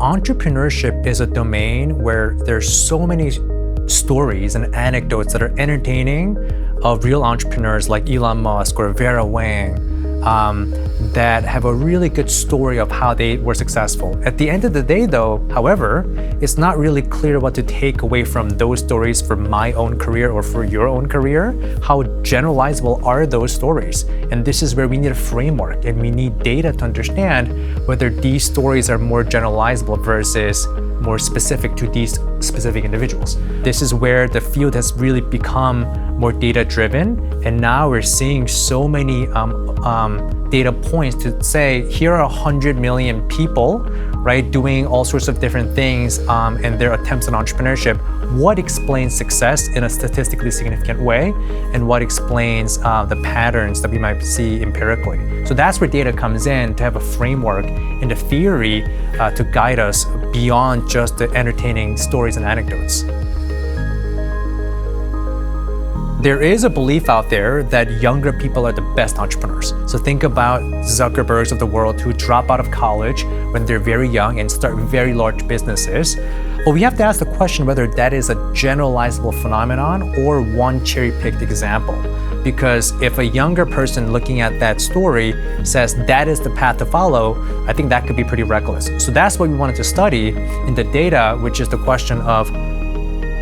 entrepreneurship is a domain where there's so many stories and anecdotes that are entertaining of real entrepreneurs like Elon Musk or Vera Wang that have a really good story of how they were successful. At the end of the day though, however, it's not really clear what to take away from those stories for my own career or for your own career. How generalizable are those stories? And this is where we need a framework and we need data to understand whether these stories are more generalizable versus more specific to these specific individuals. This is where the field has really become more data-driven, and now we're seeing so many data points to say, here are 100 million people, right, doing all sorts of different things and their attempts at entrepreneurship. What explains success in a statistically significant way, and what explains the patterns that we might see empirically? So that's where data comes in, to have a framework and a theory to guide us beyond just the entertaining stories and anecdotes. There is a belief out there that younger people are the best entrepreneurs. So think about Zuckerbergs of the world who drop out of college when they're very young and start very large businesses. But we have to ask the question whether that is a generalizable phenomenon or one cherry-picked example. Because if a younger person looking at that story says that is the path to follow, I think that could be pretty reckless. So that's what we wanted to study in the data, which is the question of,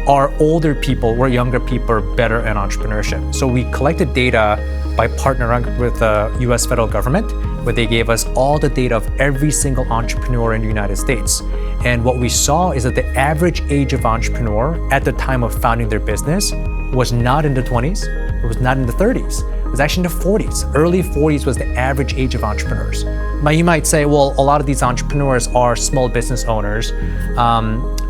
are older people or younger people better at entrepreneurship? So we collected data by partnering with the US federal government, where they gave us all the data of every single entrepreneur in the United States. And what we saw is that the average age of entrepreneur at the time of founding their business was not in the 20s, it was not in the 30s, it was actually in the 40s. Early 40s was the average age of entrepreneurs. Now you might say, well, a lot of these entrepreneurs are small business owners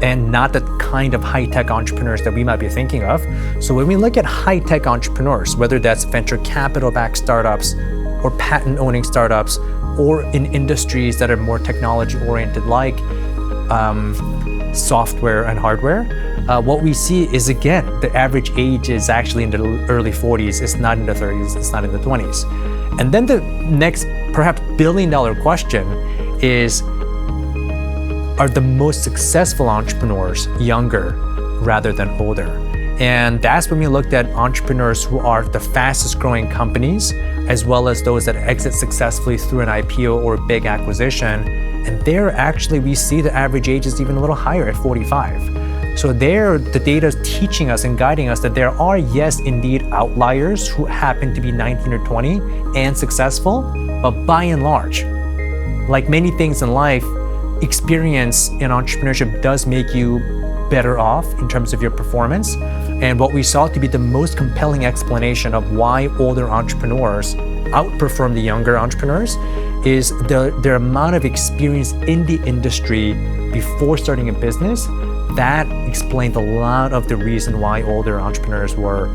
and not the kind of high-tech entrepreneurs that we might be thinking of. So when we look at high-tech entrepreneurs, whether that's venture capital-backed startups or patent-owning startups, or in industries that are more technology-oriented like software and hardware, what we see is, again, the average age is actually in the early 40s. It's not in the 30s, it's not in the 20s. And then the next, perhaps billion-dollar question is, are the most successful entrepreneurs younger rather than older? And that's when we looked at entrepreneurs who are the fastest growing companies, as well as those that exit successfully through an IPO or a big acquisition. And there actually we see the average age is even a little higher at 45. So there, the data is teaching us and guiding us that there are, yes, indeed, outliers who happen to be 19 or 20 and successful, but by and large, like many things in life, experience in entrepreneurship does make you better off in terms of your performance. And what we saw to be the most compelling explanation of why older entrepreneurs outperform the younger entrepreneurs is their amount of experience in the industry before starting a business. That explained a lot of the reason why older entrepreneurs were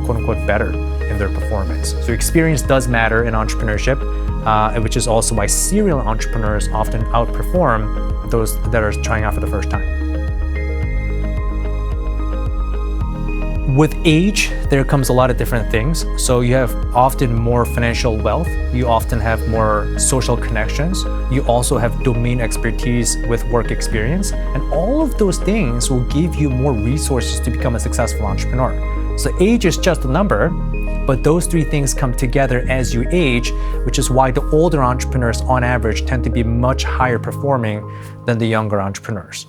quote unquote better in their performance. So experience does matter in entrepreneurship, which is also why serial entrepreneurs often outperform those that are trying out for the first time. With age, there comes a lot of different things. So you have often more financial wealth, you often have more social connections, you also have domain expertise with work experience, and all of those things will give you more resources to become a successful entrepreneur. So age is just a number, but those three things come together as you age, which is why the older entrepreneurs on average tend to be much higher performing than the younger entrepreneurs.